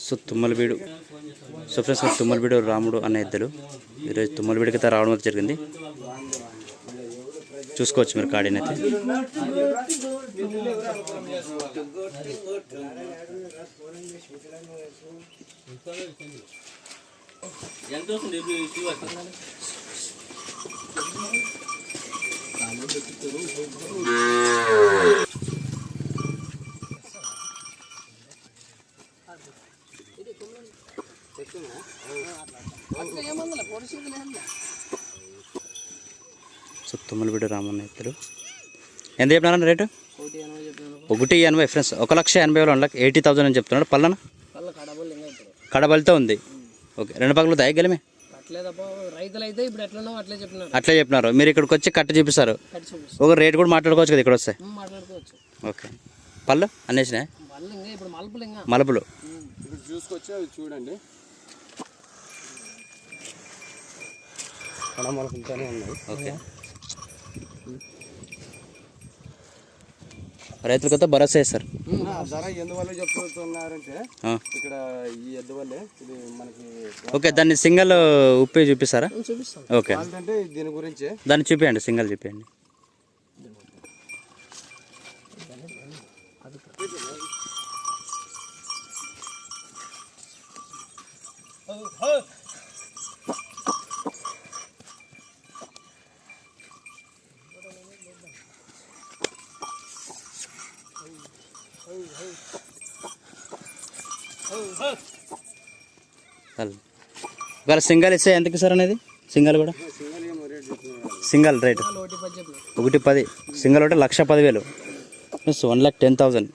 So Tummalabeedu so friends Tummalabeedu రాముడు అనే ఇద్దరు ఈరోజు తుమ్మలబీడుకి అయితే రావడం అయితే జరిగింది. చూసుకోవచ్చు మీరు కాడినైతే. సో తుమ్మలబీడు రామన్న ఇద్దరు ఎంత చెప్పినారన్న రేటు? 180 ఫ్రెండ్స్. 1,80,000 80,000 అని చెప్తున్నాడు. పల్లన కడబలితో ఉంది. ఓకే, 2 పక్కలు తగ్గలమే అట్లే చెప్పినారు. మీరు ఇక్కడికి వచ్చి కట్ట చూపిస్తారు. ఒక రేట్ కూడా మాట్లాడుకోవచ్చు కదా ఇక్కడ వస్తే. ఓకే, పళ్ళు అన్నేసినా మలుపులు చూసుకొచ్చి చూడండి. ఓకే, రైతులకైతే భరోసా వేస్తారు. ధర ఎందువల్ల చెప్తున్నారంటే ఇక్కడ ఈ ఎద్దు వల్లే ఇది మనకి. ఓకే, దాన్ని సింగల్ ఉప్పి చూపిస్తారా? ఓకే, అంటే దీని గురించి దాన్ని చూపించండి, సింగల్ చూపించండి. ఒకవేళ సింగల్ ఇస్తే ఎంతకి సార్ అనేది? సింగల్ కూడా సింగల్ రేటు 1,10,000. సింగల్ ఒకటి 1,10,000 1,10,000.